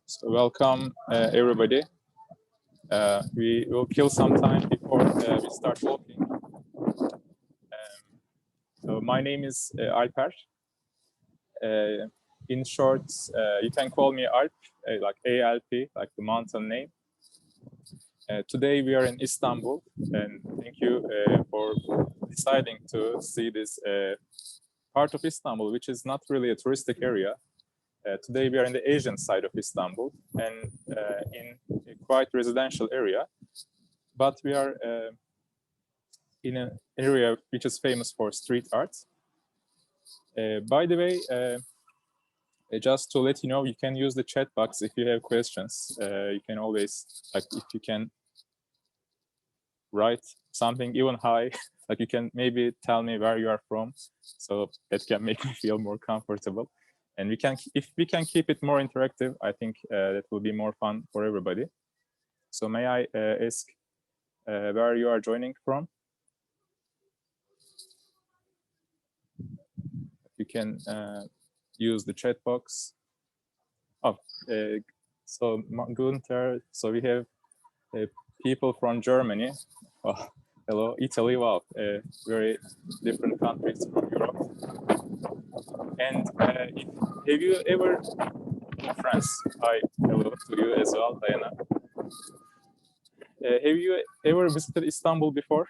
So welcome everybody. We will kill some time before we start walking. So my name is Alper. In short, you can call me Alp, like ALP, like the mountain name. Today we are in Istanbul, and thank you for deciding to see this part of Istanbul, which is not really a touristic area. Today we are in the Asian side of Istanbul and in a quite residential area, but we are in an area which is famous for street art. By the way, just to let you know, you can use the chat box if you have questions. You can always, like, if you can write something even high, like you can maybe tell me where you are from, so that can make me feel more comfortable. And we can, if we can keep it more interactive, I think that will be more fun for everybody. So may I ask where you are joining from? You can use the chat box. Oh, so Gunther, so we have people from Germany. Oh, hello, Italy, wow, very different countries from Europe. And have you ever, France, hi, hello to you as well, Diana. Have you ever visited Istanbul before?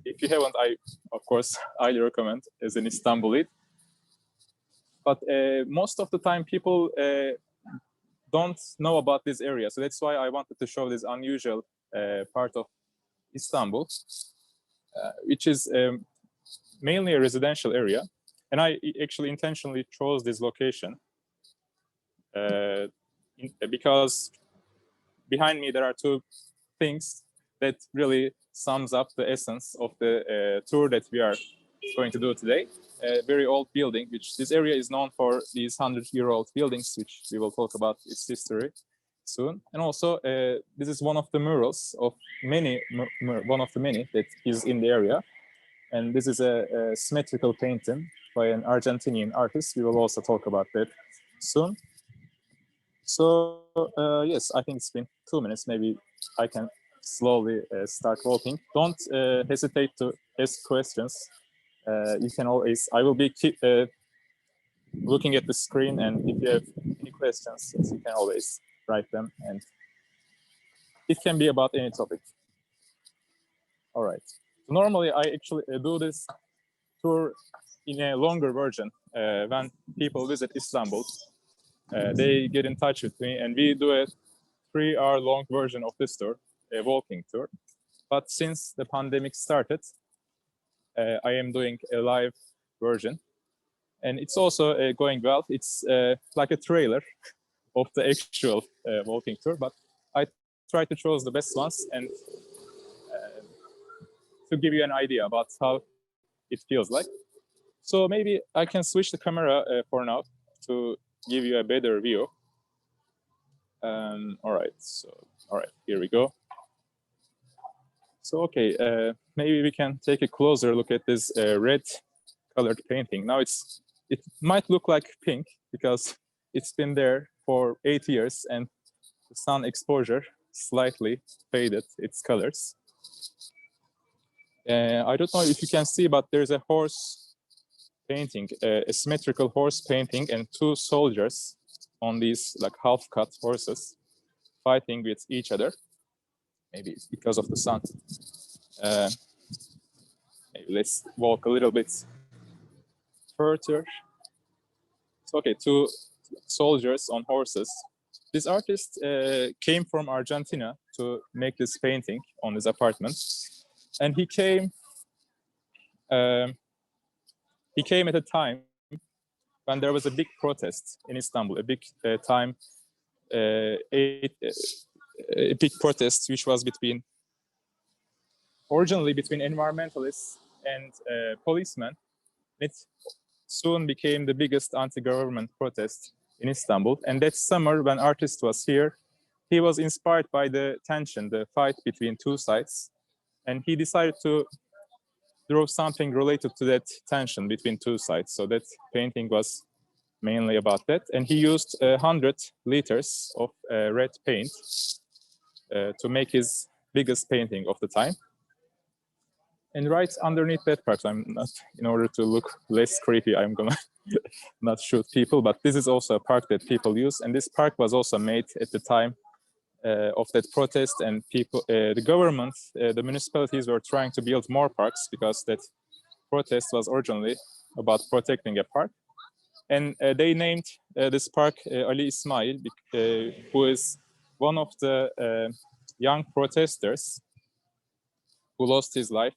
If you haven't, I, of course, highly recommend as an Istanbulite. But most of the time, people don't know about this area. So that's why I wanted to show this unusual part of Istanbul, which is mainly a residential area. And I actually intentionally chose this location because behind me there are two things that really sums up the essence of the tour that we are going to do today. A very old building, which this area is known for these 100-year-old buildings, which we will talk about its history soon. And also, this is one of the murals of many, one of the many that is in the area. And this is a symmetrical painting by an Argentinian artist. We will also talk about that soon. So yes, I think it's been 2 minutes. Maybe I can slowly start walking. Don't hesitate to ask questions. You can always, I will be keep looking at the screen, and if you have any questions, yes, you can always write them, and it can be about any topic. All right. Normally, I actually do this tour in a longer version. When people visit Istanbul, they get in touch with me, and we do a 3-hour-long version of this tour, a walking tour. But since the pandemic started, I am doing a live version, and it's also going well. It's like a trailer of the actual walking tour, but I try to choose the best ones and to give you an idea about how it feels like. So maybe I can switch the camera for now to give you a better view. All right, so here we go. So okay, maybe we can take a closer look at this red colored painting. Now it might look like pink because it's been there for 8 years and the sun exposure slightly faded its colors. I don't know if you can see, but there's a horse painting, a symmetrical horse painting, and 2 soldiers on these like half-cut horses fighting with each other. Maybe it's because of the sun. Maybe let's walk a little bit further. So, okay, 2 soldiers on horses. This artist came from Argentina to make this painting on his apartment, and he came at a time when there was a big protest in Istanbul, a big time, a big protest which was originally between environmentalists and policemen. It soon became the biggest anti-government protest in Istanbul. And that summer, when artist was here, he was inspired by the tension, the fight between 2 sides, and he decided to draw something related to that tension between two sides. So that painting was mainly about that. And he used 100 liters of red paint to make his biggest painting of the time. And right underneath that part, I'm not, in order to look less creepy, I'm gonna not shoot people, but this is also a park that people use. And this park was also made at the time of that protest, and people, the government, the municipalities were trying to build more parks because that protest was originally about protecting a park. And they named this park Ali Ismail, who is one of the young protesters who lost his life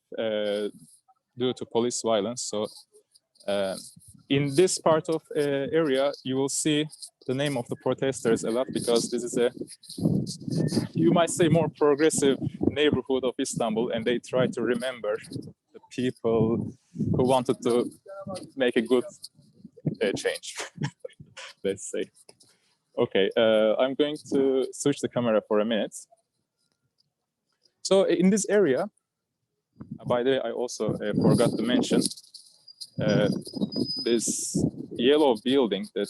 due to police violence. So in this part of area, you will see the name of the protesters a lot, because this is a, you might say, more progressive neighborhood of Istanbul, and they try to remember the people who wanted to make a good change, let's say. Okay, I'm going to switch the camera for a minute. So in this area, by the way, I also forgot to mention this yellow building that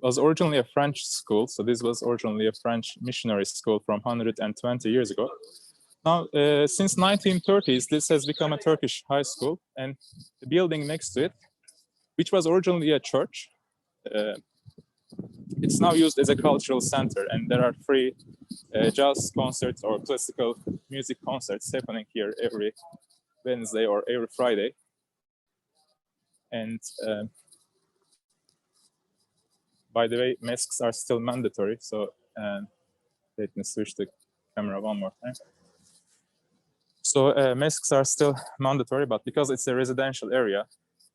was originally a French school. So this was originally a French missionary school from 120 years ago. Now, since 1930s, this has become a Turkish high school, and the building next to it, which was originally a church, it's now used as a cultural center, and there are free jazz concerts or classical music concerts happening here every Wednesday or every Friday. And by the way, masks are still mandatory, so let me switch the camera one more time. So masks are still mandatory, but because it's a residential area,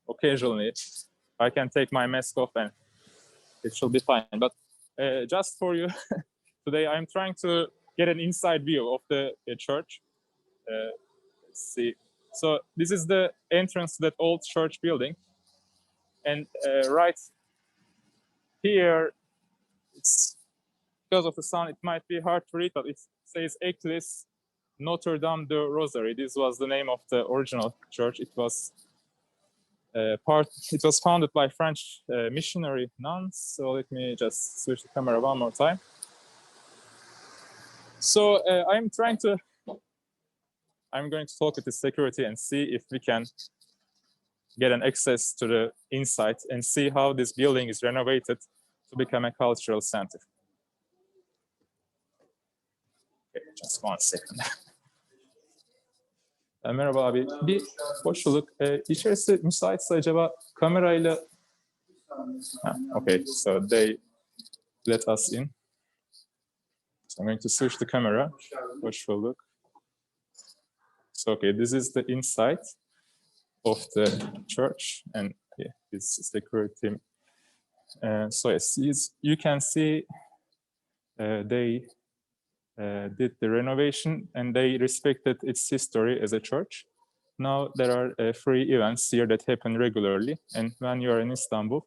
occasionally I can take my mask off and it should be fine. But just for you, today I'm trying to get an inside view of the church. Let's see. So this is the entrance to that old church building. And right here, it's, because of the sound, it might be hard to read, but it says Église Notre Dame de Rosary. This was the name of the original church. It was it was founded by French missionary nuns. So let me just switch the camera one more time. So I'm going to talk with the security and see if we can get an access to the inside and see how this building is renovated to become a cultural center. Okay, just one second. Merhaba abi, bir hoş bulduk. İçerisi müsaitse acaba kamerayla... Okay, so they let us in. So I'm going to switch the camera. Hoş bulduk. So okay, this is the inside of the church, and yeah, this security. So yes, you can see they did the renovation and they respected its history as a church. Now there are free events here that happen regularly, and when you are in Istanbul,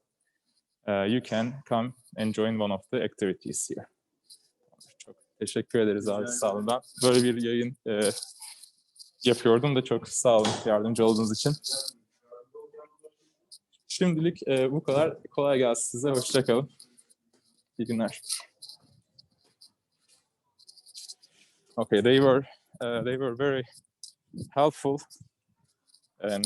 you can come and join one of the activities here. Çok teşekkür ederiz abi, sağ olun. Ben böyle bir yayın yapıyordum da çok sağ olun yardımcı olduğunuz için. Şimdilik bu kadar. Kolay gelsin size. Hoşça kalın. İyi günler. Okay, they were very helpful, and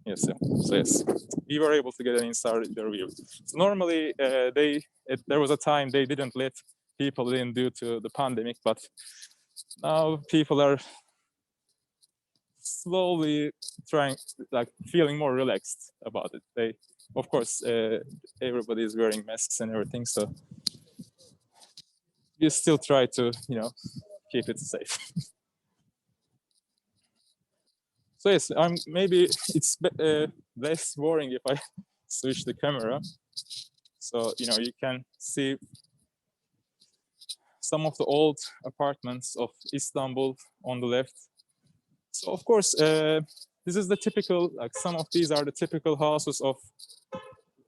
yes, so yes, we were able to get an inside view. So normally, there was a time they didn't let people in due to the pandemic, but now people are slowly trying, like, feeling more relaxed about it. They, of course, everybody is wearing masks and everything, so we still try to, keep it safe. So yes, maybe it's less boring if I switch the camera. So, you can see some of the old apartments of Istanbul on the left. So of course, this is the typical, like, some of these are the typical houses of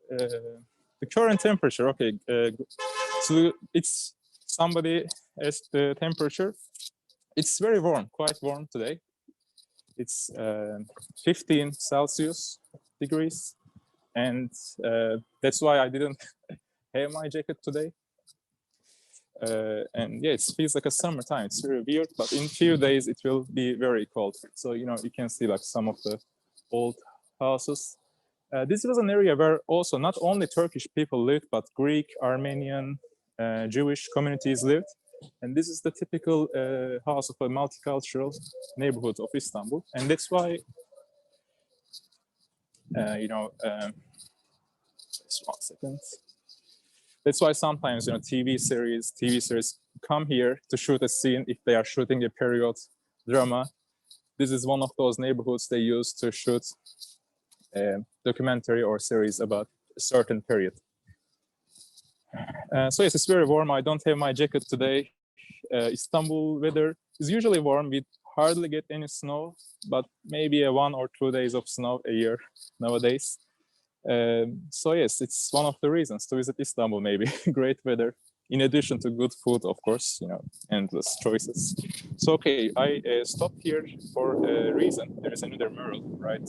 the current temperature. Okay, so it's somebody asked the temperature. It's very warm, quite warm today. It's 15 Celsius degrees, and that's why I didn't have my jacket today. And yeah, it feels like a summertime. It's very weird, but in few days it will be very cold. So you can see like some of the old houses. This was an area where also not only Turkish people lived, but Greek, Armenian, Jewish communities lived. And this is the typical house of a multicultural neighborhood of Istanbul. And that's why, just 1 second. That's why sometimes TV series come here to shoot a scene if they are shooting a period drama. This is one of those neighborhoods they use to shoot a documentary or series about a certain period. So yes, it's very warm. I don't have my jacket today. Istanbul weather is usually warm. We hardly get any snow, but maybe 1 or 2 days of snow a year nowadays. So yes, it's one of the reasons to visit Istanbul, maybe. Great weather, in addition to good food, of course, endless choices. So, okay, I stopped here for a reason. There is another mural right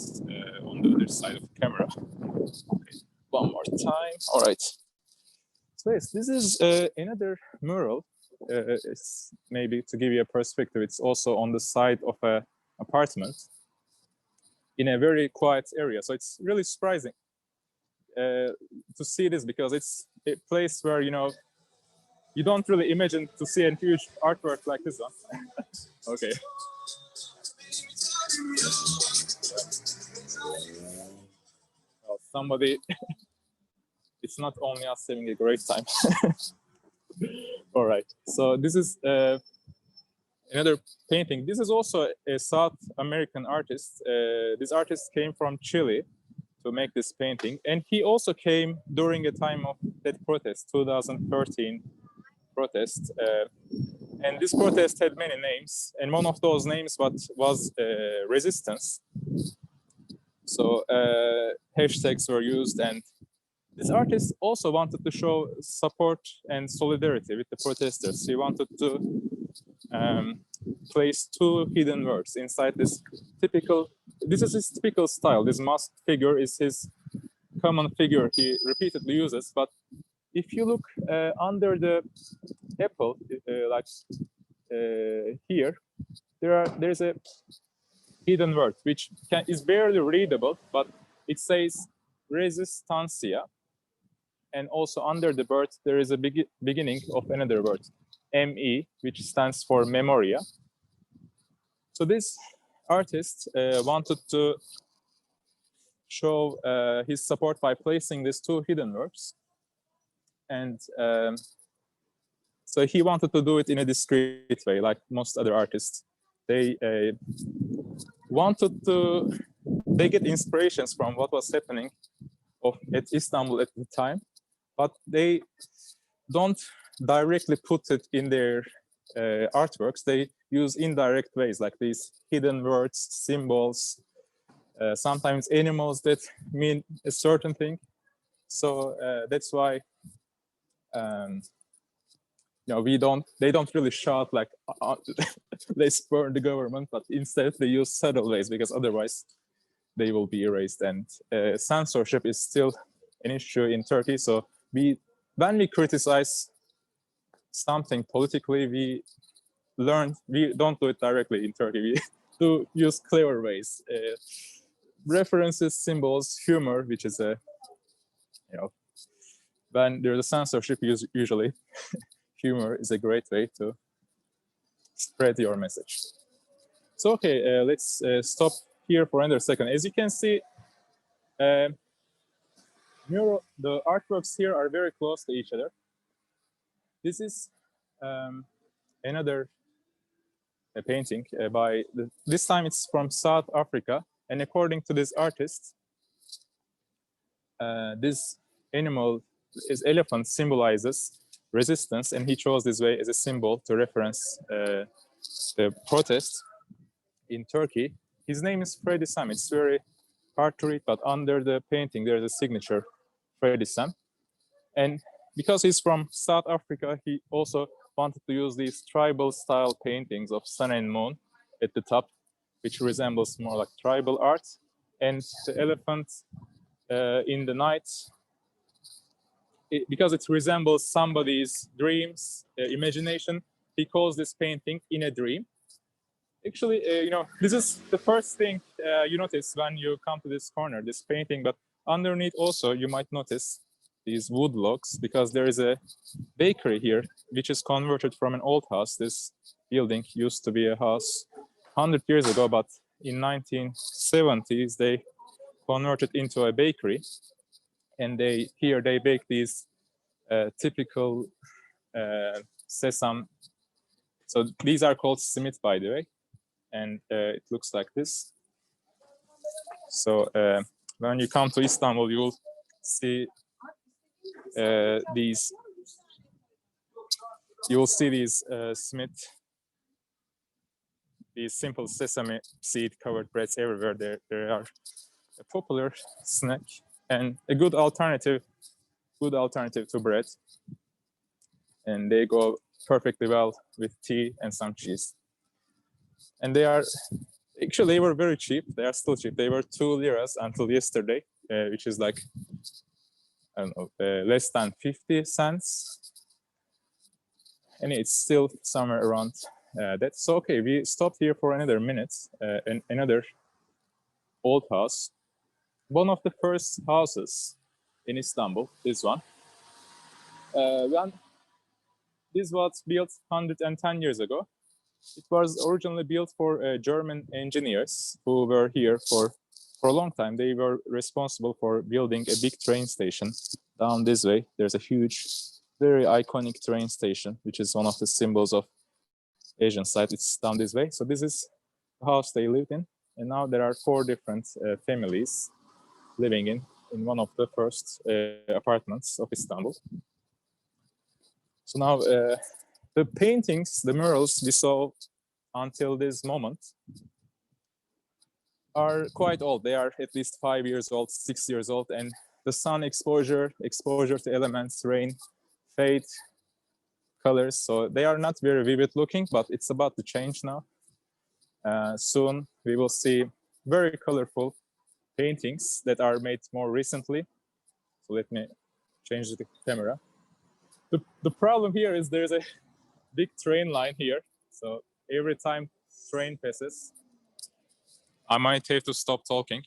on the other side of the camera. Okay, one more time. All right. So yes, this is another mural. It's maybe to give you a perspective, it's also on the side of an apartment in a very quiet area. So it's really surprising to see this, because it's a place where you don't really imagine to see a huge artwork like this one. Okay. Well, somebody, it's not only us having a great time. All right, so this is another painting. This is also a South American artist. This artist came from Chile to make this painting, and he also came during a time of that protest, 2013 protest, and this protest had many names, and one of those names was resistance. So hashtags were used, and this artist also wanted to show support and solidarity with the protesters. He wanted to place 2 hidden words inside this typical. This is his typical style. This masked figure is his common figure he repeatedly uses. But if you look under the apple, here, there's a hidden word which is barely readable, but it says resistancia. And also under the word, there is a beginning of another word, ME, which stands for memoria. So this artist wanted to show his support by placing these 2 hidden words. And so he wanted to do it in a discreet way, like most other artists. They get inspirations from what was happening at Istanbul at the time, but they don't directly put it in their artworks. They use indirect ways, like these hidden words, symbols, sometimes animals that mean a certain thing. So that's why they don't really shout like they spurn the government, but instead they use subtle ways, because otherwise they will be erased. And censorship is still an issue in Turkey. So when we criticize something politically, we don't do it directly in Turkey. We do use clever ways, references, symbols, humor, which is when there's a censorship, usually humor is a great way to spread your message. So okay, let's stop here for another second. As you can see, the artworks here are very close to each other. This is another painting this time it's from South Africa, and according to this artist, this elephant symbolizes resistance, and he chose this way as a symbol to reference the protest in Turkey. His name is Freddy Sam. It's very hard to read, but under the painting there's a signature, Freddy Sam. And because he's from South Africa, he also wanted to use these tribal style paintings of sun and moon at the top. which resembles more like tribal art, and the elephant in the night, because it resembles somebody's dreams, imagination. He calls this painting In a Dream. Actually, this is the first thing you notice when you come to this corner, this painting, but underneath also you might notice these wood logs, because there is a bakery here, which is converted from an old house. This building used to be a house 100 years ago, but in 1970s, they converted into a bakery. And here they bake these typical sesame. So these are called simit, by the way. And it looks like this. So when you come to Istanbul, you will see these. You will see these simit, these simple sesame seed covered breads everywhere. They are a popular snack and a good alternative to bread. And they go perfectly well with tea and some cheese. And they were very cheap. They are still cheap. They were 2 liras until yesterday, which is like, I don't know, less than 50 cents. And it's still somewhere around that. So, okay, we stopped here for another minute, another old house. One of the first houses in Istanbul, this one. When this was built 110 years ago. It was originally built for German engineers who were here for a long time. They were responsible for building a big train station down this way. There's a huge, very iconic train station, which is one of the symbols of Asian side. It's down this way. So this is the house they lived in. And now there are 4 different families living in one of the first apartments of Istanbul. So now the paintings, the murals we saw until this moment are quite old. They are at least 5 years old, 6 years old, and the sun exposure to elements, rain, fade, colors. So they are not very vivid looking, but it's about to change now. Soon we will see very colorful paintings that are made more recently. So let me change the camera. The problem here is there's a big train line here. So every time train passes, I might have to stop talking.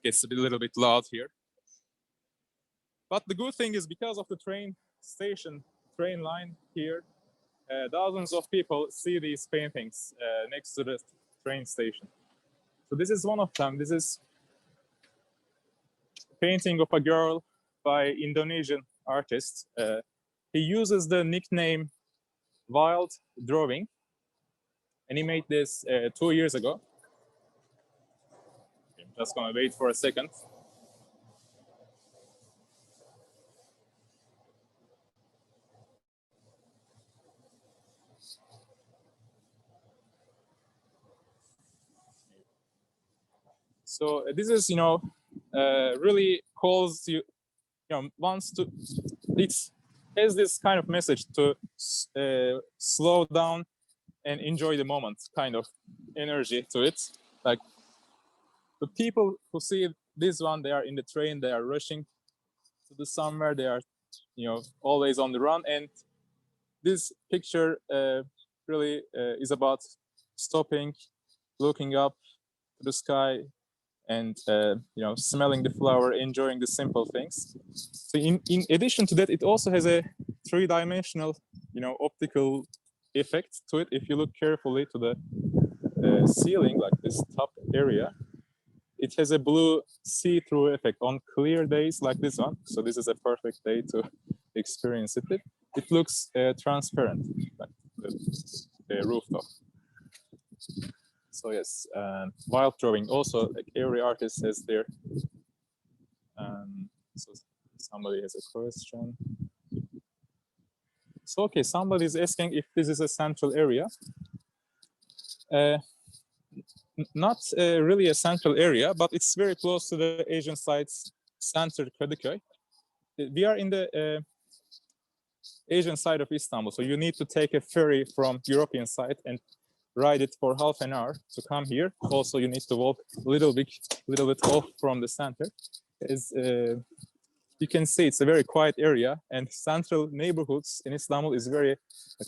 Gets a little bit loud here. But the good thing is, because of the train station, train line here, thousands of people see these paintings next to the train station. So this is one of them. This is a painting of a girl by Indonesian artist. He uses the nickname Wild Drawing, and he made this 2 years ago. I'm just gonna wait for a second. So this is, really calls you, wants to, it has this kind of message to slow down and enjoy the moment, kind of energy to it. Like, the people who see this one, they are in the train, they are rushing to the somewhere, they are, always on the run. And this picture really is about stopping, looking up to the sky, and smelling the flower, enjoying the simple things. So in addition to that, it also has a 3-dimensional, optical effect to it. If you look carefully to the ceiling, like this top area, it has a blue see-through effect on clear days like this one. So this is a perfect day to experience it. It looks transparent, like the rooftop. So yes, wild drawing also, like every artist has their. So somebody has a question. So okay, somebody is asking if this is a central area. Not really a central area, but it's very close to the Asian sites center, Kadıköy. We are in the Asian side of Istanbul. So you need to take a ferry from European side and ride it for half an hour to come here. Also, you need to walk a little bit off from the center. As you can see, it's a very quiet area, and central neighborhoods in Istanbul is very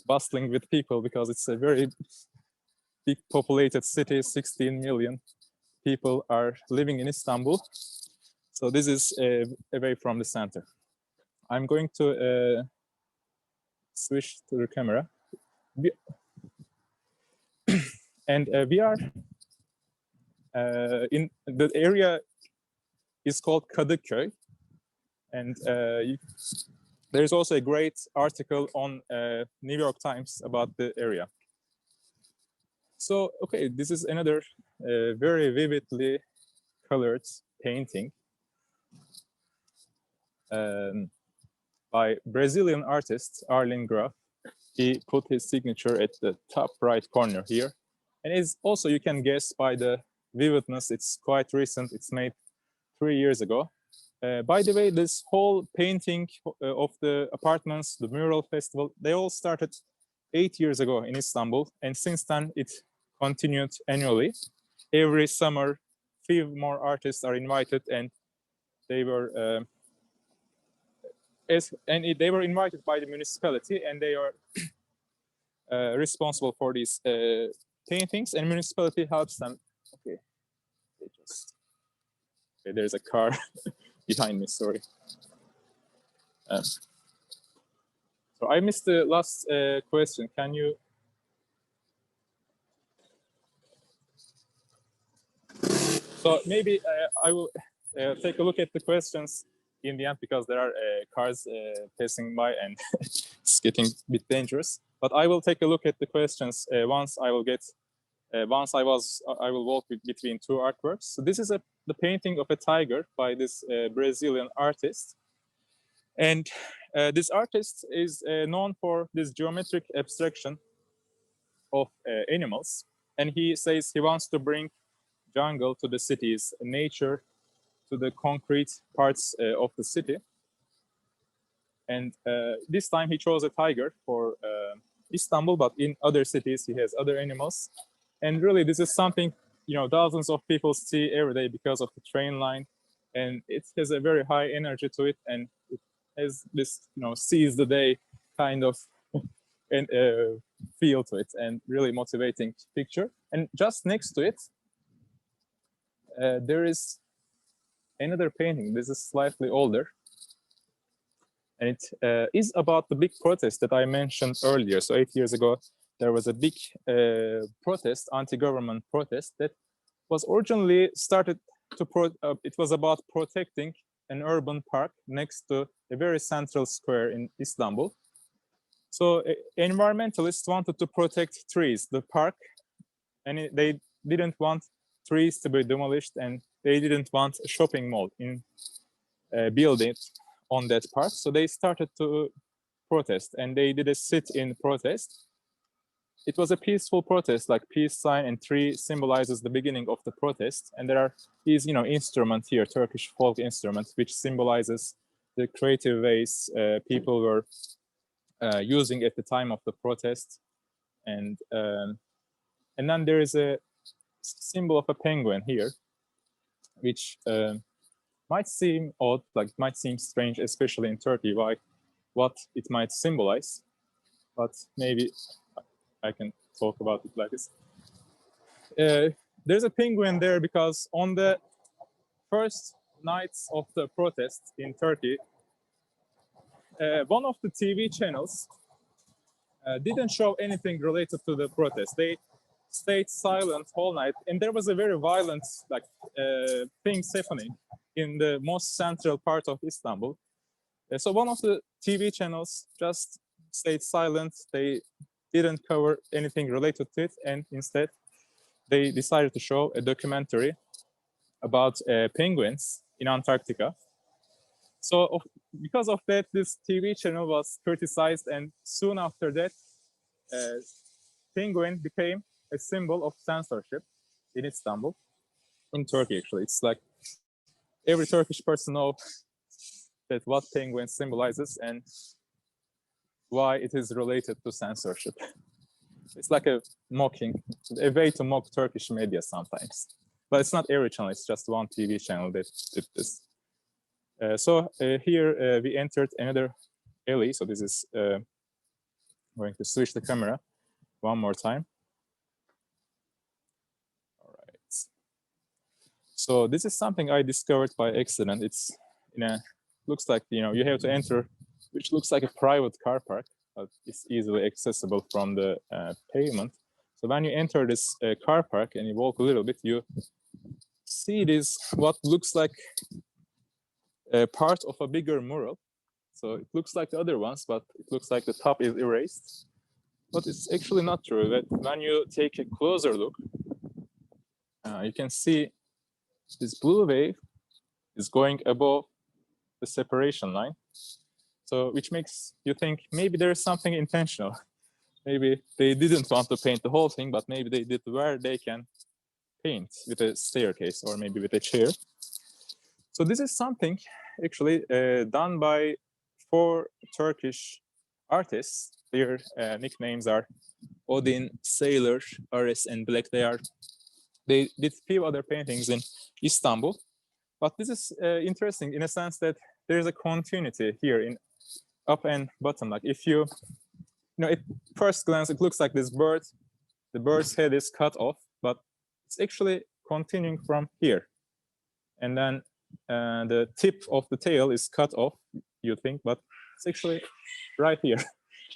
bustling with people because it's a very big populated city. 16 million people are living in Istanbul. So this is away from the center. I'm going to switch to the camera. And we are in the area is called Kadıköy. And there's also a great article on New York Times about the area. So, okay, this is another very vividly colored painting by Brazilian artist Arlen Graf. He put his signature at the top right corner here. And it's also, you can guess by the vividness, it's quite recent. It's made 3 years ago. By the way, this whole painting of the apartments, the mural festival, they all started 8 years ago in Istanbul. And since then, it continued annually. Every summer, few more artists are invited, and they were they were invited by the municipality, and they are responsible for these paintings, and municipality helps them. Okay, okay, there's a car behind me, sorry. So I missed the last question. Can you? So maybe I will take a look at the questions in the end, because there are cars passing by and it's getting a bit dangerous. But I will take a look at the questions once I will get. I will walk between two artworks. So this is the painting of a tiger by this Brazilian artist. And this artist is known for this geometric abstraction of animals. And he says he wants to bring jungle to the cities, nature to the concrete parts of the city. And this time he chose a tiger for Istanbul, but in other cities he has other animals. And really, this is something, you know, thousands of people see every day because of the train line, and it has a very high energy to it, and it has this, you know, seize the day kind of and feel to it, and really motivating picture. And just next to it, there is another painting. This is slightly older, and it is about the big protest that I mentioned earlier. So 8 years ago, there was a big protest, anti-government protest, that was originally started to, it was about protecting an urban park next to a very central square in Istanbul. So environmentalists wanted to protect trees, the park, and they didn't want trees to be demolished, and they didn't want a shopping mall in building on that park. So they started to protest, and they did a sit-in protest. It was a peaceful protest, like peace sign, and tree symbolizes the beginning of the protest. And there are these, you know, instruments here, Turkish folk instruments, which symbolizes the creative ways people were using at the time of the protest. And then there is a symbol of a penguin here, which might seem odd, like might seem strange, especially in Turkey, what it might symbolize. But maybe I can talk about it like this. There's a penguin there because on the first nights of the protest in Turkey, one of the TV channels didn't show anything related to the protest. They stayed silent all night, and there was a very violent things happening in the most central part of Istanbul. So one of the TV channels just stayed silent. They didn't cover anything related to it, and instead they decided to show a documentary about penguins in Antarctica. So because of that, this TV channel was criticized, and soon after that, penguin became a symbol of censorship in Istanbul, in Turkey actually. It's like every Turkish person knows that what penguin symbolizes, and why it is related to censorship. It's like a mocking, a way to mock Turkish media sometimes. But it's not every channel, it's just one TV channel that did this. Here we entered another alley. So this is going to switch the camera one more time. All right. So this is something I discovered by accident. It's looks like, you have to enter, which looks like a private car park, but it's easily accessible from the pavement. So when you enter this car park and you walk a little bit, you see this, what looks like a part of a bigger mural. So it looks like the other ones, but it looks like the top is erased. But it's actually not true. That when you take a closer look, you can see this blue wave is going above the separation line. So which makes you think maybe there is something intentional. Maybe they didn't want to paint the whole thing, but maybe they did where they can paint with a staircase or maybe with a chair. So this is something actually done by 4 Turkish artists. Their nicknames are Odin, Sailor, Ares, and Black. They did few other paintings in Istanbul. But this is interesting in a sense that there is a continuity here in up and bottom. Like if you at first glance, it looks like this bird, the bird's head is cut off, but it's actually continuing from here. And then the tip of the tail is cut off, you think, but it's actually right here.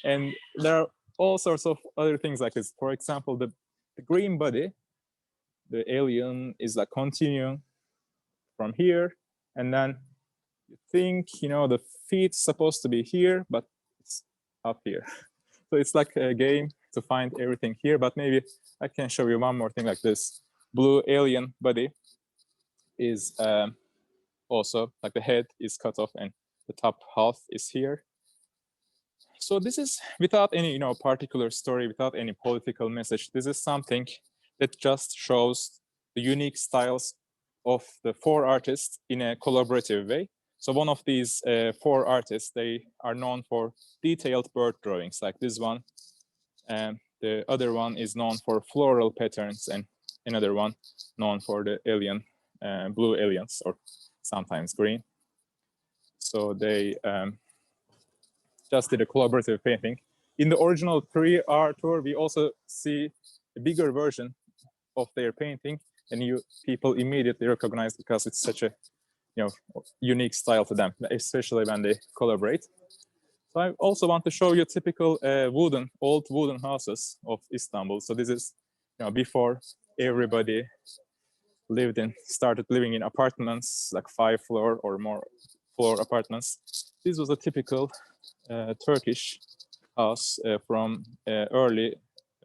And there are all sorts of other things like this. For example, the green body, the alien is like continuing from here. And then you think, the feet's supposed to be here, but it's up here. So it's like a game to find everything here, but maybe I can show you one more thing like this. Blue alien body is also like the head is cut off and the top half is here. So this is without any, particular story, without any political message. This is something that just shows the unique styles of the 4 artists in a collaborative way. So one of these 4 artists, they are known for detailed bird drawings like this one. And the other one is known for floral patterns, and another one known for the alien, blue aliens, or sometimes green. So they just did a collaborative painting. In the original 3R tour, we also see a bigger version of their painting, and people immediately recognize because it's such a unique style to them, especially when they collaborate. So I also want to show you typical old wooden houses of Istanbul. So this is before everybody started living in apartments, like 5-floor or more floor apartments. This was a typical Turkish house from early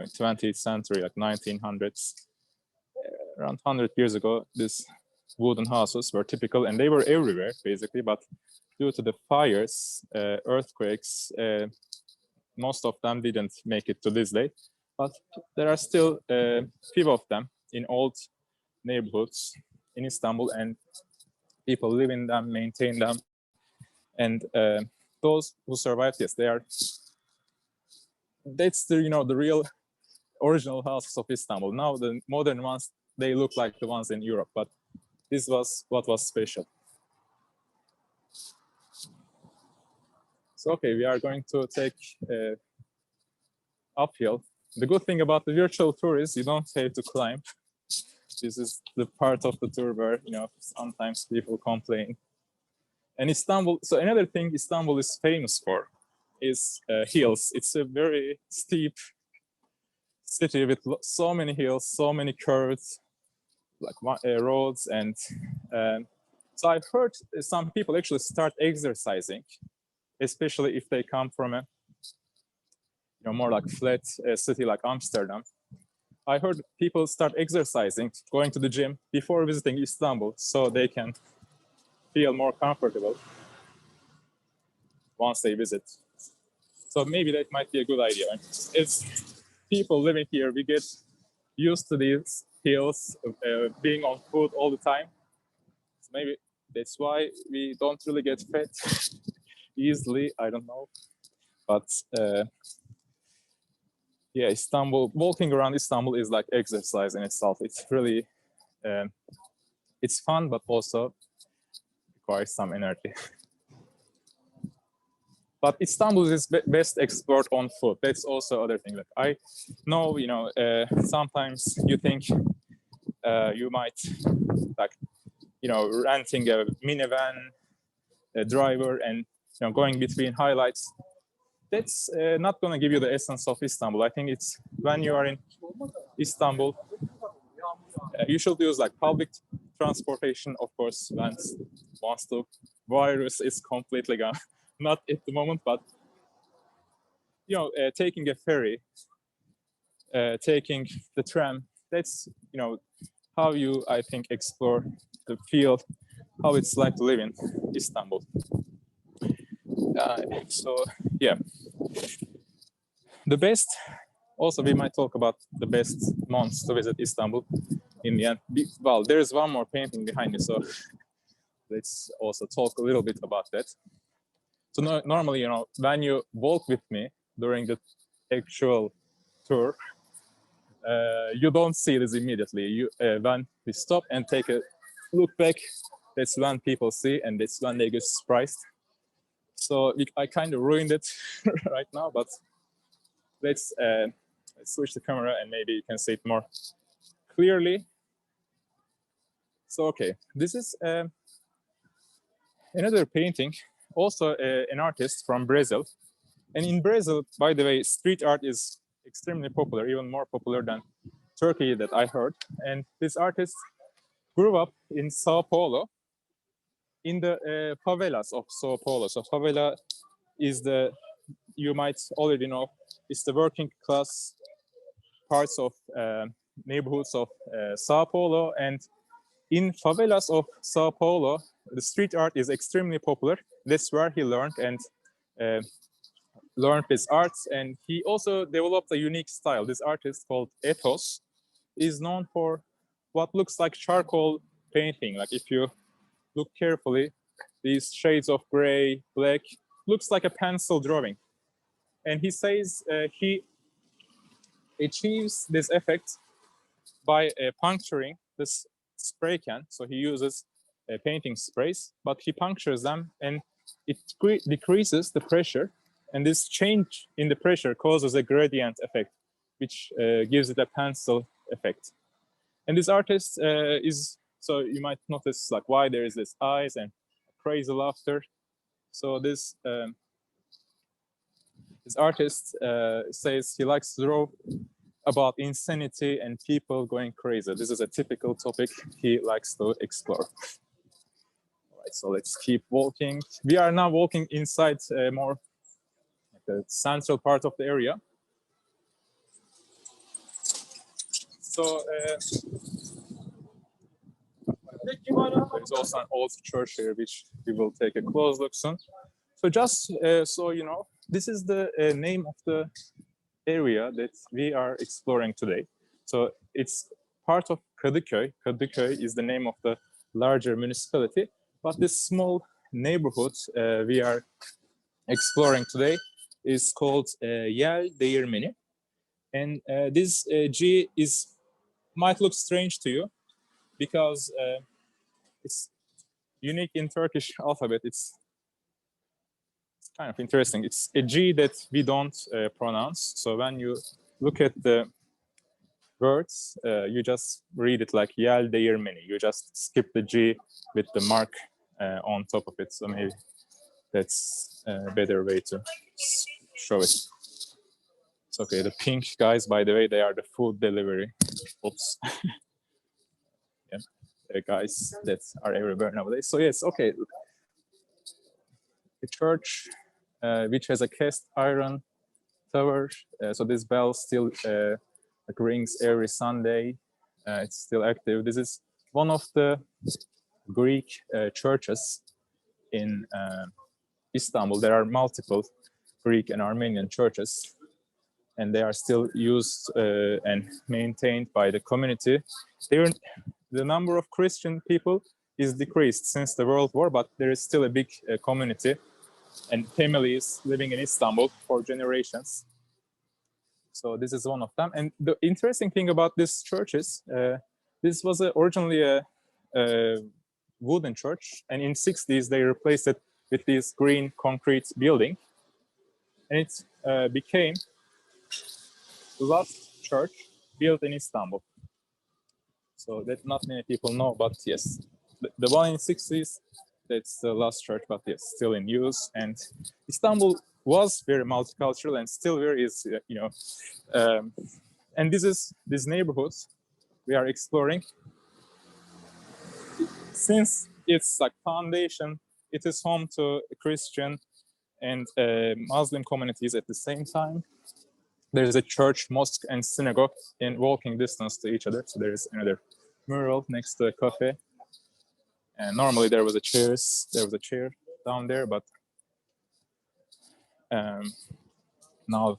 20th century, like 1900s. Around 100 years ago, these wooden houses were typical, and they were everywhere, basically. But due to the fires, earthquakes, most of them didn't make it to this day. But there are still few of them in old neighborhoods in Istanbul, and people live in them, maintain them. And those who survived, yes, that's the real original houses of Istanbul. Now the modern ones, they look like the ones in Europe, but this was what was special. So, okay, we are going to take uphill. The good thing about the virtual tour is you don't have to climb. This is the part of the tour where, sometimes people complain. And Istanbul, so another thing Istanbul is famous for is hills. It's a very steep city with so many hills, so many curves, like roads. And so I've heard some people actually start exercising, especially if they come from a more like flat city like Amsterdam. I heard people start exercising, going to the gym before visiting Istanbul, so they can feel more comfortable once they visit. So maybe that might be a good idea. As people living here, we get used to these hills, being on foot all the time. So maybe that's why we don't really get fat easily. I don't know. But yeah, Istanbul, walking around Istanbul is like exercise in itself. It's really, it's fun, but also requires some energy. But Istanbul is best explored on foot. That's also other thing. Like I know, you know, sometimes you think you might, like, you know, renting a minivan, a driver, and, you know, going between highlights. That's not going to give you the essence of Istanbul. I think it's when you are in Istanbul, you should use like public transportation, of course, once the virus is completely gone. Not at the moment, but, you know, taking a ferry, taking the tram, that's, you know, how you, I think, explore the field, how it's like to live in Istanbul. So yeah, the best, also we might talk about the best months to visit Istanbul in the end. Well, there's one more painting behind me, so let's also talk a little bit about that. So normally, you know, when you walk with me during the actual tour, you don't see this immediately. You when we stop and take a look back, that's when people see, and that's when they get surprised. So I kind of ruined it right now, but let's switch the camera and maybe you can see it more clearly. So okay, this is another painting, also an artist from Brazil. And in Brazil, by the way, street art is extremely popular, even more popular than Turkey that I heard. And this artist grew up in Sao Paulo, in the favelas of Sao Paulo. So favela is the, you might already know, it's the working class parts of neighborhoods of Sao Paulo. And in favelas of Sao Paulo, the street art is extremely popular. That's where he learned and learned his arts. And he also developed a unique style. This artist called Ethos is known for what looks like charcoal painting. Like if you look carefully, these shades of gray, black, looks like a pencil drawing. And he says he achieves this effect by puncturing this spray can. So he uses painting sprays, but he punctures them and it decreases the pressure. And this change in the pressure causes a gradient effect, which gives it a pencil effect. And this artist is, so you might notice like why there is this eyes and crazy laughter. So this artist says he likes to draw about insanity and people going crazy. This is a typical topic he likes to explore. All right, so let's keep walking. We are now walking inside more like the central part of the area. So there's also an old church here, which we will take a close look soon. So just so you know, this is the name of the area that we are exploring today. So it's part of Kadıköy. Kadıköy is the name of the larger municipality, but this small neighborhood we are exploring today is called Yeldeğirmeni. And this G might look strange to you because it's unique in Turkish alphabet. It's kind of interesting. It's a G that we don't pronounce. So when you look at the words, you just read it like Yeldeğirmeni. You just skip the G with the mark on top of it. So maybe that's a better way to show it. It's okay. The pink guys, by the way, they are the food delivery. Oops. Yeah, the guys that are everywhere nowadays. So yes, okay. The church, which has a cast iron tower. So this bell still rings every Sunday. It's still active. This is one of the Greek churches in Istanbul. There are multiple Greek and Armenian churches, and they are still used and maintained by the community. The number of Christian people is decreased since the World War, but there is still a big community and families living in Istanbul for generations. So this is one of them. And the interesting thing about this church is this was originally a wooden church, and in 60s they replaced it with this green concrete building, and it became the last church built in Istanbul. So that not many people know, but yes, the one in 60s, that's the last church, but yes, still in use. And Istanbul was very multicultural and still very is, you know. And this neighborhood we are exploring. Since its like foundation, it is home to Christian and Muslim communities at the same time. There is a church, mosque, and synagogue in walking distance to each other. So there is another mural next to a cafe. And normally there was a chair down there, but now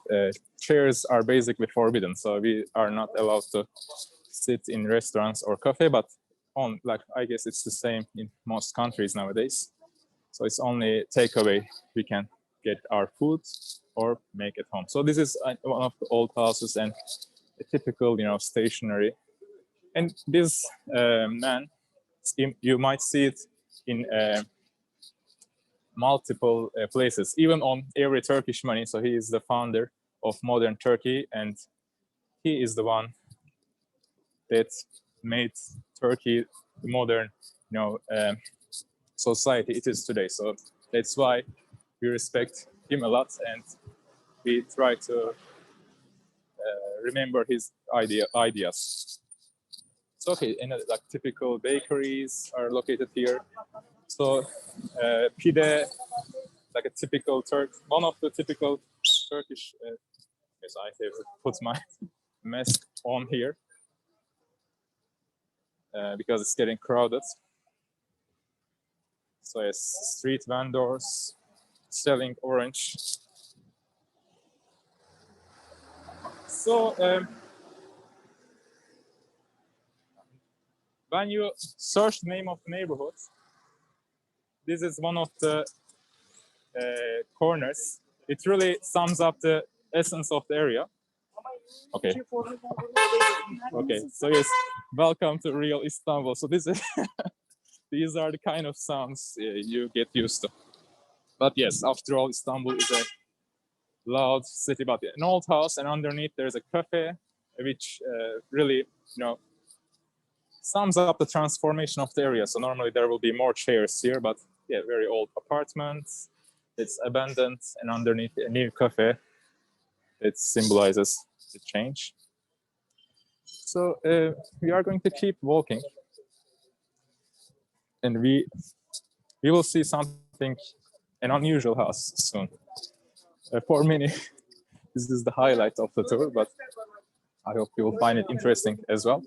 chairs are basically forbidden. So we are not allowed to sit in restaurants or cafe, but on like I guess it's the same in most countries nowadays. So it's only takeaway we can get our food or make at home. So this is one of the old houses and a typical, you know, stationery. And this man, you might see it in multiple places, even on every Turkish money. So he is the founder of modern Turkey, and he is the one that made Turkey the modern, you know, society it is today. So that's why we respect him a lot, and we try to remember his ideas. So okay, and like typical bakeries are located here. So pide, like a typical one of the typical Turkish. Yes, I have to put my mask on here because it's getting crowded. So yes, street vendors selling orange. So when you search the name of the neighborhood, this is one of the corners. It really sums up the essence of the area. Okay. Okay. So yes, welcome to real Istanbul. So this is these are the kind of sounds you get used to. But yes, after all, Istanbul is a loud city, but an old house, and underneath there's a cafe, which really, you know, sums up the transformation of the area. So normally there will be more chairs here, but yeah, very old apartments. It's abandoned, and underneath a new cafe. It symbolizes the change. So we are going to keep walking, and we will see something, an unusual house soon. For many, this is the highlight of the tour, but I hope you will find it interesting as well.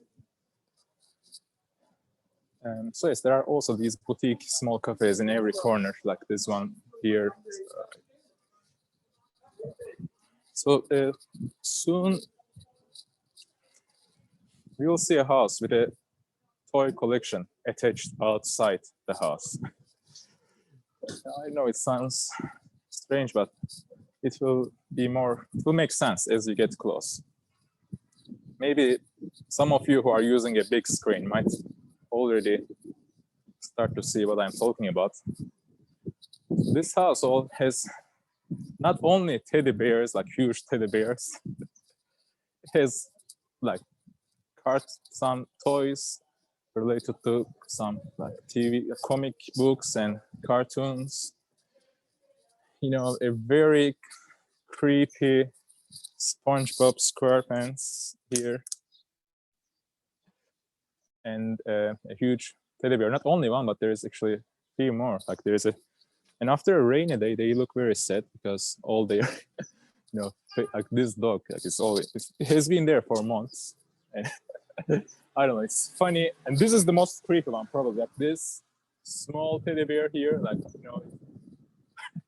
So yes, there are also these boutique small cafes in every corner, like this one here. So soon we will see a house with a toy collection attached outside the house. I know it sounds strange, but it will make sense as you get close. Maybe some of you who are using a big screen might already start to see what I'm talking about. This household has not only teddy bears, like huge teddy bears, it has like some toys related to some like TV, comic books and cartoons. You know, a very creepy SpongeBob SquarePants here, and a huge teddy bear. Not only one, but there is actually a few more. Like there's and after a rainy day, they look very sad because all their, you know, like this dog, like it has been there for months, and I don't know, it's funny. And this is the most creepy one, probably. Like this small teddy bear here, like, you know,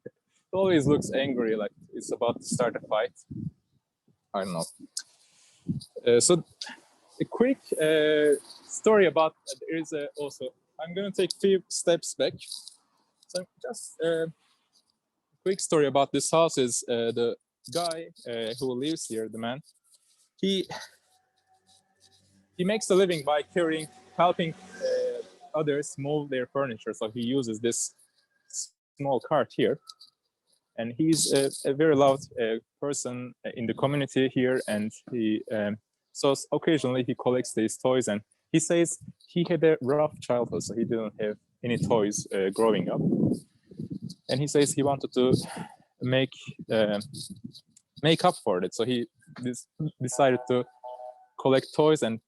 it always looks angry, like it's about to start a fight. I don't know. So a quick story about there is also. I'm going to take a few steps back. So just a quick story about this house is the guy who lives here, the man, he makes a living by helping others move their furniture. So he uses this small cart here, and he's a very loved person in the community here, and so occasionally he collects these toys, and he says he had a rough childhood, so he didn't have any toys growing up, and he says he wanted to make up for it, so he decided to collect toys and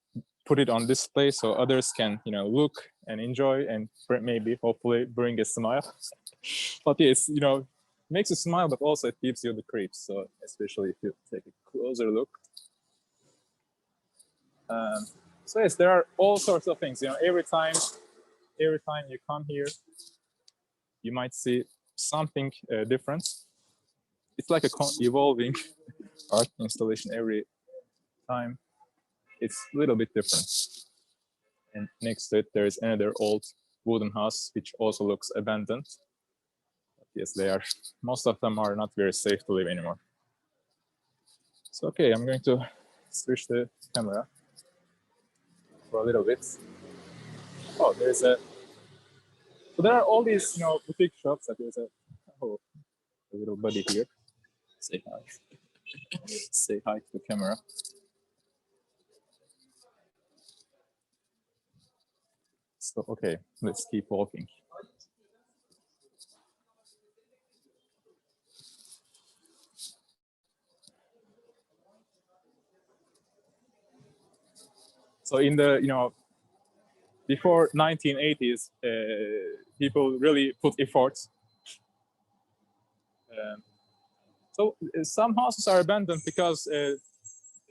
put it on display so others can look and enjoy and maybe hopefully bring a smile. But yes, makes you smile, but also it gives you the creeps, so especially if you take a closer look. So yes, there are all sorts of things. Every time you come here, you might see something different. It's like a evolving art installation every time. It's a little bit different. And next to it, there is another old wooden house, which also looks abandoned. But yes, most of them are not very safe to live anymore. So, okay, I'm going to switch the camera for a little bit. Oh, so there are all these, boutique shops. That there's a little buddy here. Say hi. Say hi to the camera. So, okay, let's keep walking. So in the, before 1980s, people really put effort. So some houses are abandoned because,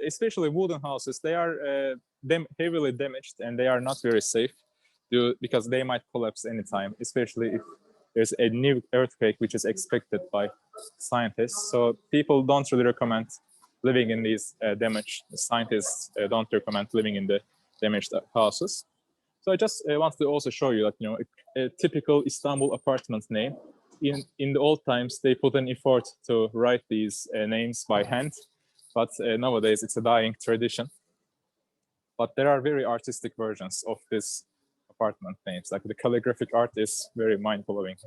especially wooden houses, they are heavily damaged and they are not very safe because they might collapse anytime, especially if there's a new earthquake which is expected by scientists. So people don't really recommend living in these damaged. Scientists don't recommend living in the damaged houses. So I just wanted to also show you that a typical Istanbul apartment name. In the old times, they put an effort to write these names by hand, but nowadays it's a dying tradition. But there are very artistic versions of this apartment names. Like the calligraphic art is very mind-blowing,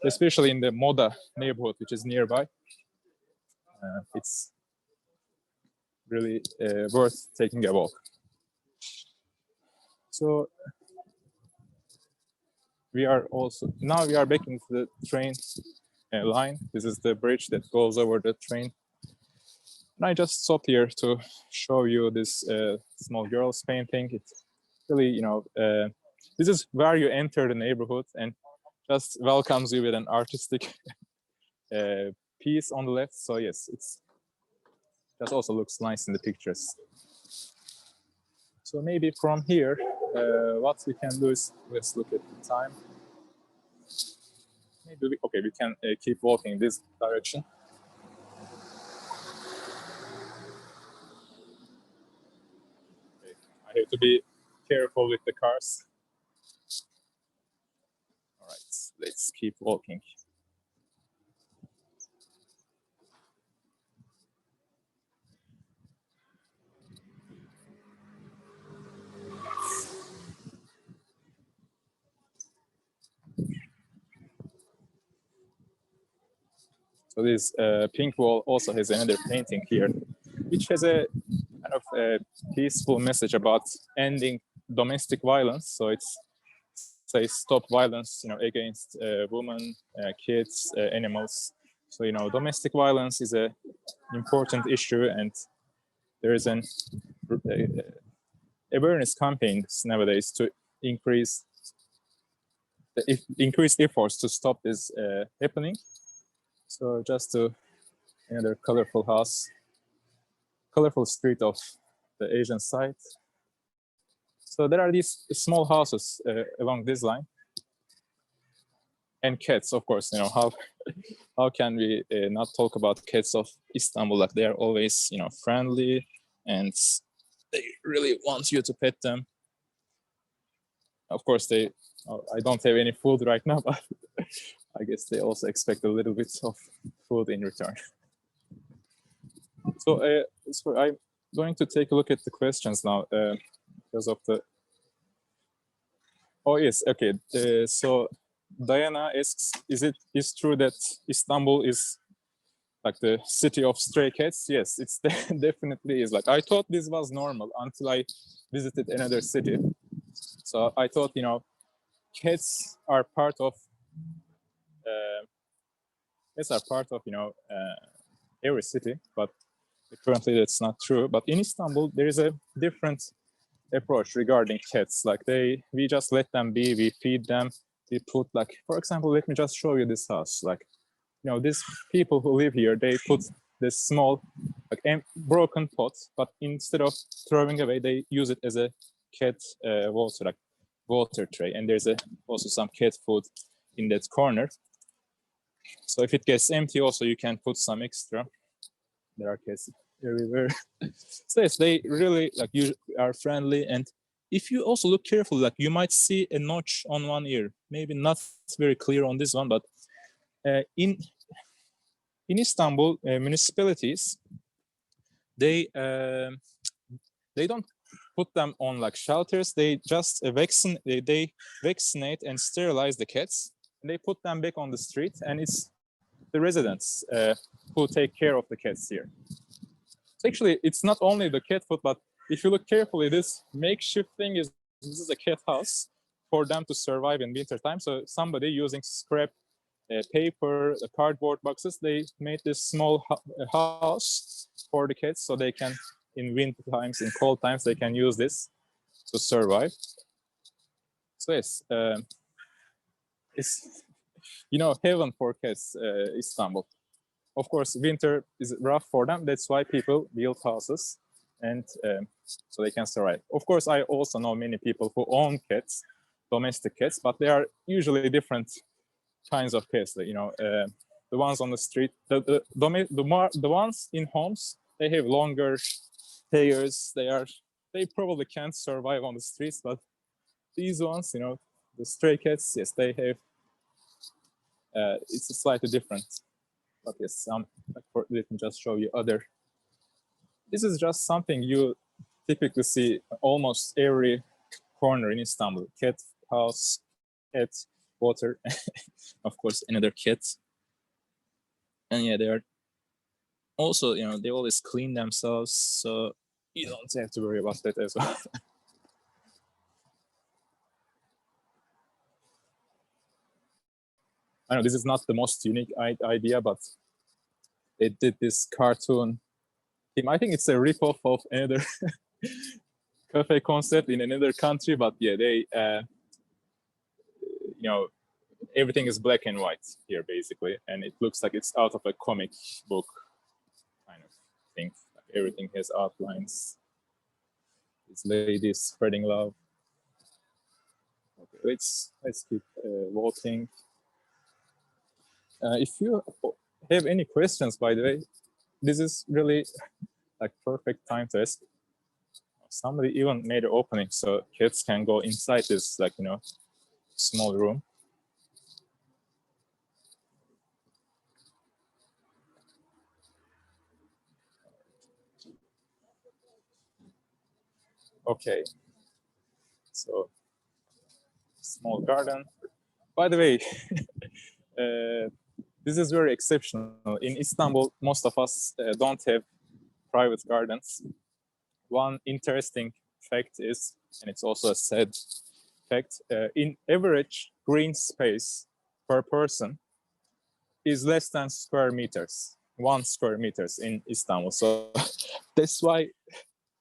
especially in the Moda neighborhood, which is nearby. It's really worth taking a walk. So we are back into the train line. This is the bridge that goes over the train. And I just stopped here to show you this small girl's painting. It's really, this is where you enter the neighborhood and just welcomes you with an artistic piece on the left. So yes, that also looks nice in the pictures. So maybe from here, what we can do is, let's look at the time. Maybe we can keep walking in this direction. Okay. I have to be careful with the cars. All right, let's keep walking. So this pink wall also has another painting here, which has a kind of a peaceful message about ending domestic violence. So it says stop violence, against women, kids, animals. So domestic violence is an important issue, and there is an awareness campaigns nowadays to increase efforts to stop this happening. So just another colorful house, colorful street of the Asian side. So there are these small houses along this line, and cats, of course. How can we not talk about cats of Istanbul? Like they are always friendly, and they really want you to pet them. Of course, I don't have any food right now, I guess they also expect a little bit of food in return. So, I'm going to take a look at the questions now because of the. Oh yes, okay. So Diana asks, is true that Istanbul is like the city of stray cats? Yes, it's definitely is. Like I thought this was normal until I visited another city. So I thought, cats are part of every city, but currently that's not true. But in Istanbul, there is a different approach regarding cats. Like we just let them be, we feed them, we put like, for example, let me just show you this house. Like, these people who live here, they put this small, like broken pot, but instead of throwing away, they use it as a cat water tray. And there's also some cat food in that corner. So if it gets empty, also you can put some extra. There are cats everywhere. So yes, they really you are friendly, and if you also look carefully, like you might see a notch on one ear. Maybe not very clear on this one, but in Istanbul municipalities, they don't put them on like shelters. They just vaccinate and sterilize the cats, and they put them back on the street, and it's the residents who take care of the cats here. So actually, it's not only the cat food, but if you look carefully, this makeshift thing this is a cat house for them to survive in winter time. So somebody using scrap paper, cardboard boxes, they made this small house for the cats, so they can, in winter times, in cold times, they can use this to survive. So yes, it's heaven for cats, Istanbul. Of course, winter is rough for them. That's why people build houses, and so they can survive. Of course, I also know many people who own cats, domestic cats, but they are usually different kinds of cats. The ones on the street, the ones in homes, they have longer hairs. They probably can't survive on the streets, but these ones, the stray cats, yes, they have. It's slightly different. But yes, let me just show you other. This is just something you typically see almost every corner in Istanbul. Cat house, cat water, of course, another cat. And yeah, they are also, they always clean themselves, so you don't have to worry about that as well. I know this is not the most unique idea, but they did this cartoon theme. I think it's a ripoff of another cafe concept in another country, but yeah, they, everything is black and white here basically, and it looks like it's out of a comic book kind of thing. Everything has outlines. It's ladies spreading love. Okay, let's keep walking. If you have any questions, by the way, this is really like perfect time to ask. Somebody even made an opening so kids can go inside this small room. Okay, so small garden. By the way, this is very exceptional. In Istanbul, most of us don't have private gardens. One interesting fact is, and it's also a sad fact, in average green space per person is less than square meters, 1 square meters in Istanbul. So that's why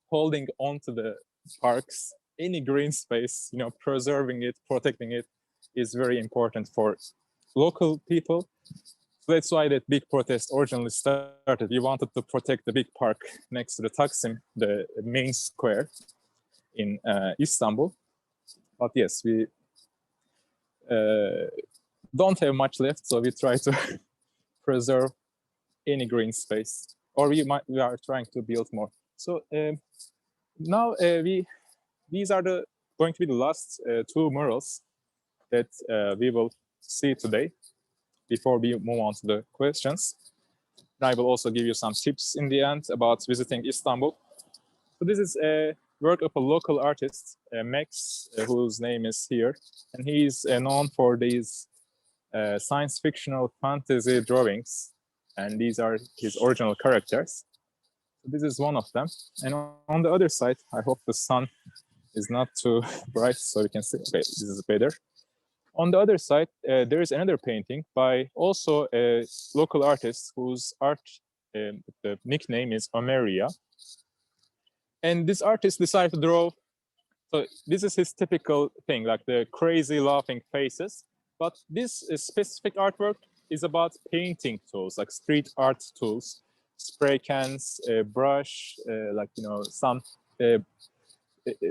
holding on to the parks, any green space, preserving it, protecting it is very important for local people. So that's why that big protest originally started. We wanted to protect the big park next to the Taksim, the main square in Istanbul. But yes, we don't have much left, so we try to preserve any green space, or we are trying to build more. So now these are going to be the last 2 murals that we will see today. before we move on to the questions. I will also give you some tips in the end about visiting Istanbul. So this is a work of a local artist, Max, whose name is here. And he's known for these science fictional fantasy drawings. And these are his original characters. So this is one of them. And on the other side, I hope the sun is not too bright so you can see. Okay, this is better. On the other side, there is another painting by also a local artist whose art, the nickname is Omeria. And this artist decided to draw, so this is his typical thing, like the crazy laughing faces. But this specific artwork is about painting tools, like street art tools, spray cans, brush, like, you know, some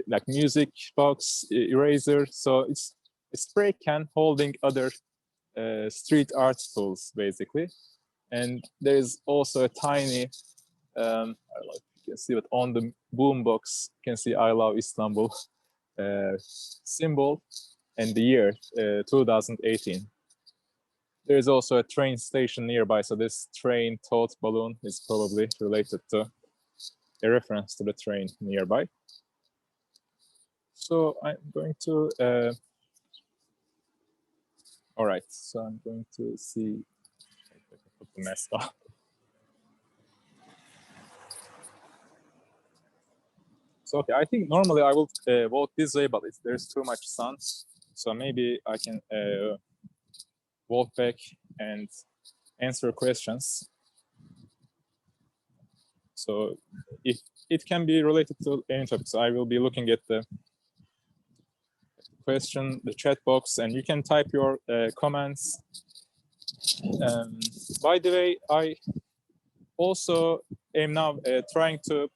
like music box, eraser. So it's a spray can holding other street art tools, basically. And there's also a tiny, I don't know if you can see it on the boombox, you can see I Love Istanbul symbol and the year 2018. There's also a train station nearby, so this train tote balloon is probably related to a reference to the train nearby. So I'm going to, all right, so I'm going to see, put the mask on. So, okay, I think normally I will walk this way, but there's too much sun. So maybe I can walk back and answer questions. So if it can be related to any topic, so I will be looking at the question, the chat box, and you can type your comments. By the way, I also am now trying to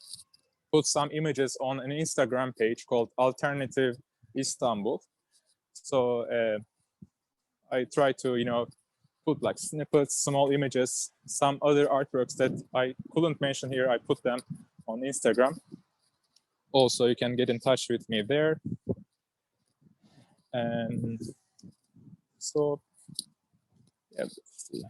put some images on an Instagram page called Alternative Istanbul. So I try to, you know, put like snippets, small images, some other artworks that I couldn't mention here. I put them on Instagram. Also, you can get in touch with me there. And so, yeah, let's see.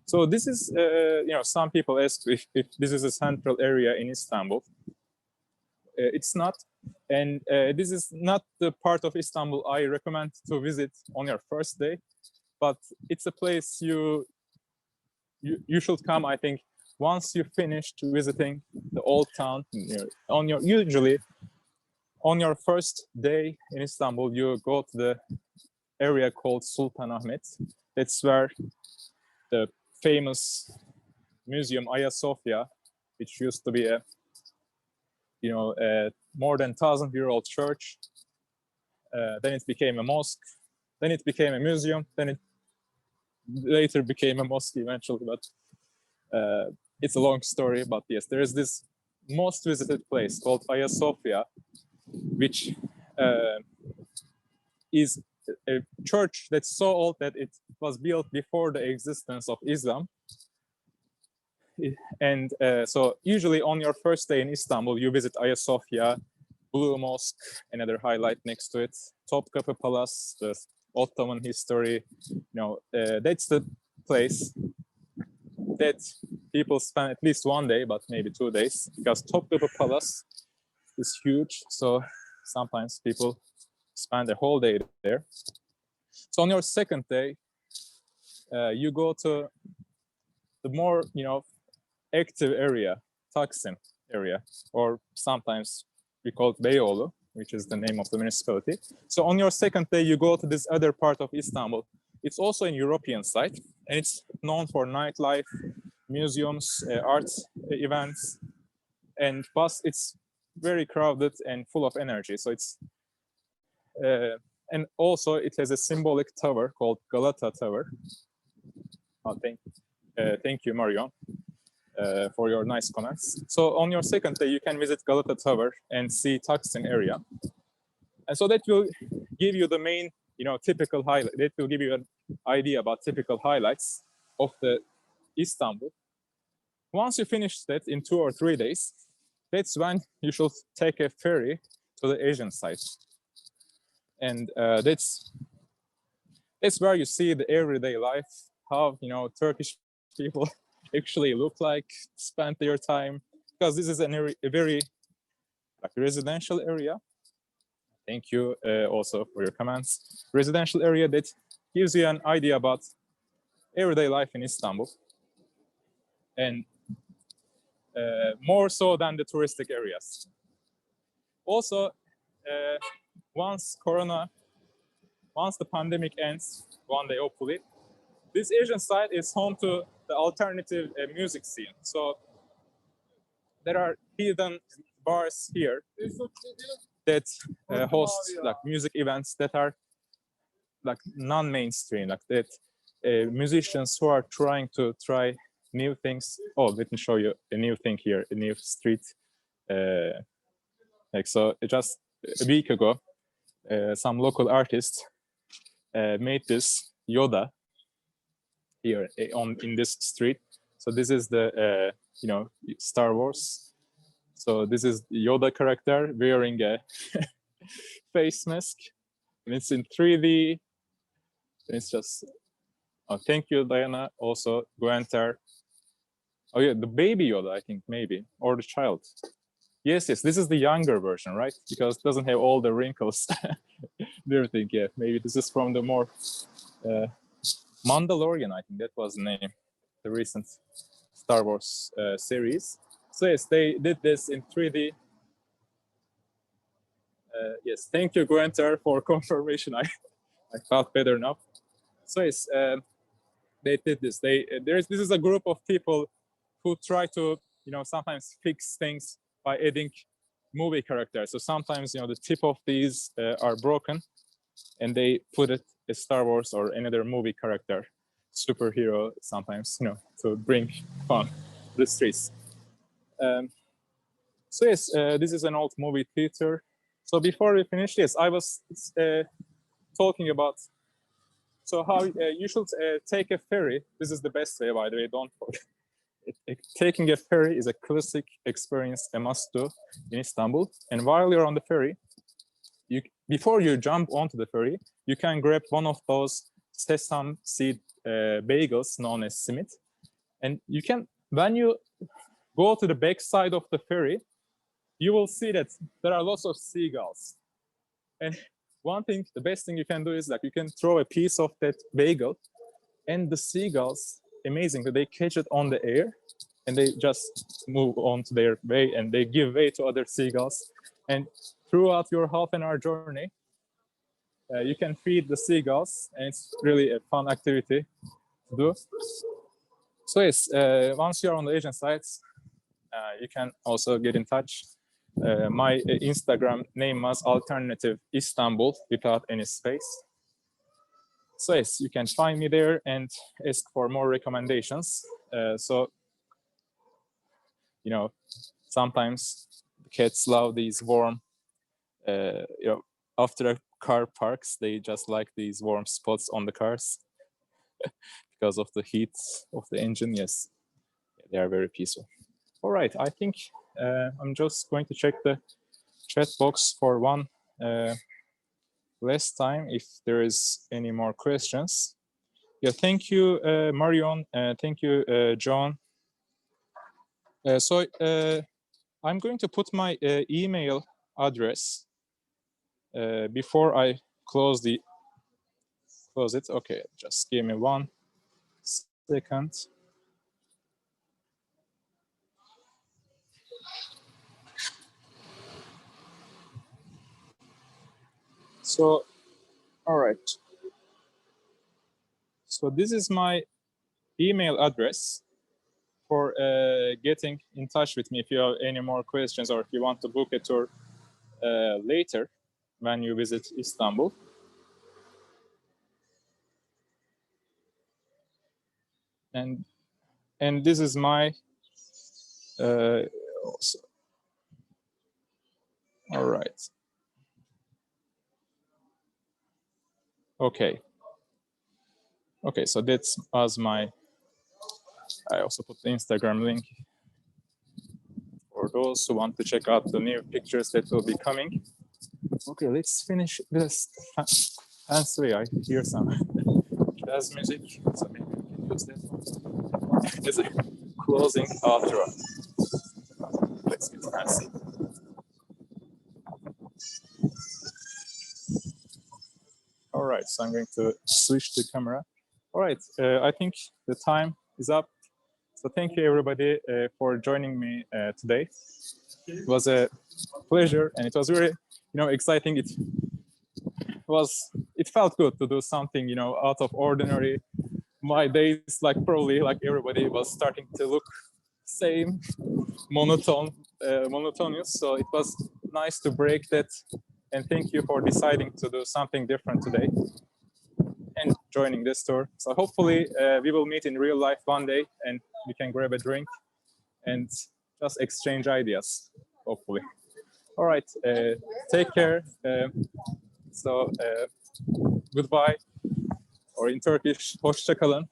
So this is, you know, some people ask if this is a central area in Istanbul. It's not, and this is not the part of Istanbul I recommend to visit on your first day, but it's a place you should come, I think, once you finished visiting the old town. You know, usually on your first day in Istanbul, you go to the area called Sultanahmet. That's where the famous museum Ayasofya, which used to be a, you know, a more than 1,000-year-old church. Then it became a mosque. Then it became a museum. Then it later became a mosque eventually. But it's a long story. But yes, there is this most visited place called Ayasofya, which is a church that's so old that it was built before the existence of Islam. And so usually on your first day in Istanbul, you visit Ayasofya, Blue Mosque, another highlight next to it, Topkapı Palace, the Ottoman history. You know, that's the place that people spend at least one day, but maybe 2 days, because Topkapı Palace is huge. So sometimes people spend a whole day there. So on your second day, you go to the more, you know, active area, Taksim area, or sometimes we call it Beyoğlu, which is the name of the municipality. So on your second day, you go to this other part of Istanbul. It's also an European site, and it's known for nightlife, museums, art events, and plus it's very crowded and full of energy. So it's, and also it has a symbolic tower called Galata Tower. Oh, thank you, Marion. For your nice comments. So on your second day, you can visit Galata Tower and see Taksim area. And so that will give you the main, you know, typical highlight. That will give you an idea about typical highlights of the Istanbul. Once you finish that in 2 or 3 days, that's when you should take a ferry to the Asian side. And that's where you see the everyday life, how Turkish people actually look like, spend their time, because this is a very like residential area. Thank you also for your comments. Residential area that gives you an idea about everyday life in Istanbul, and more so than the touristic areas. Also, once the pandemic ends, one day hopefully, this Asian side is home to the alternative music scene. So there are hidden bars here that host like music events that are like non-mainstream, like that musicians who are trying to try new things. Oh, let me show you a new thing here, a new street. Like so, just a week ago, some local artists made this Yoda here in this street. So this is the Star Wars. So this is Yoda character wearing a face mask, and it's in 3D. It's just thank you, Diana. Also, Guenter. Oh yeah, the baby Yoda, I think maybe, or the child. Yes, this is the younger version, right? Because it doesn't have all the wrinkles. Everything, yeah. Maybe this is from the more Mandalorian, I think that was the name, the recent Star Wars series. So yes, they did this in 3D. Yes, thank you, Guenter, for confirmation. I felt better now. So yes, they did this. This is a group of people who try to sometimes fix things by adding movie characters. So sometimes the tip of these are broken, and they put it as Star Wars or another movie character, superhero sometimes, to bring fun to the streets. So yes, this is an old movie theater. So before we finish, yes, I was talking about how you should take a ferry. This is the best way, by the way. Don't forget. Taking a ferry is a classic experience, a must do in Istanbul. And while you're on the ferry, before you jump onto the ferry, you can grab one of those sesame seed bagels known as simit. And you can, when you go to the back side of the ferry, you will see that there are lots of seagulls. And the best thing you can do is you can throw a piece of that bagel, and the seagulls, amazingly, they catch it on the air, and they just move on to their way, and they give way to other seagulls. And throughout your half an hour journey, you can feed the seagulls, and it's really a fun activity to do. So yes, once you're on the Asian sites, you can also get in touch. My Instagram name was Alternative Istanbul without any space. So yes, you can find me there and ask for more recommendations. Sometimes cats love these warm, after a car parks, they just like these warm spots on the cars because of the heat of the engine. Yes, they are very peaceful. All right, I think I'm just going to check the chat box for one last time if there is any more questions. Yeah, thank you, Marion. Thank you, John. I'm going to put my email address before I close it. Okay, just give me 1 second. So, all right. So this is my email address for getting in touch with me if you have any more questions, or if you want to book a tour later when you visit Istanbul. And this is my also. All right. Okay, so that was my, I also put the Instagram link for those who want to check out the new pictures that will be coming. Okay, let's finish this fancy way. I hear some jazz music, so maybe we can use that one as a closing outro. Let's get fancy. All right, so I'm going to switch the camera. All right, I think the time is up. So thank you everybody for joining me today. It was a pleasure, and it was very, exciting. It felt good to do something, out of ordinary. My days, like probably like everybody, was starting to look same, monotonous. So it was nice to break that. And thank you for deciding to do something different today and joining this tour. So hopefully we will meet in real life one day, and we can grab a drink and just exchange ideas, hopefully. All right, take care. So goodbye, or in Turkish, hoşça kalın.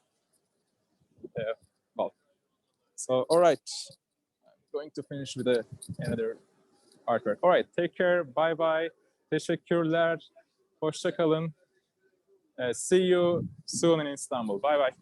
Well, so all right, I'm going to finish with another artwork. All right, take care, bye bye, teşekkürler, hoşça kalın. See you soon in Istanbul. Bye bye.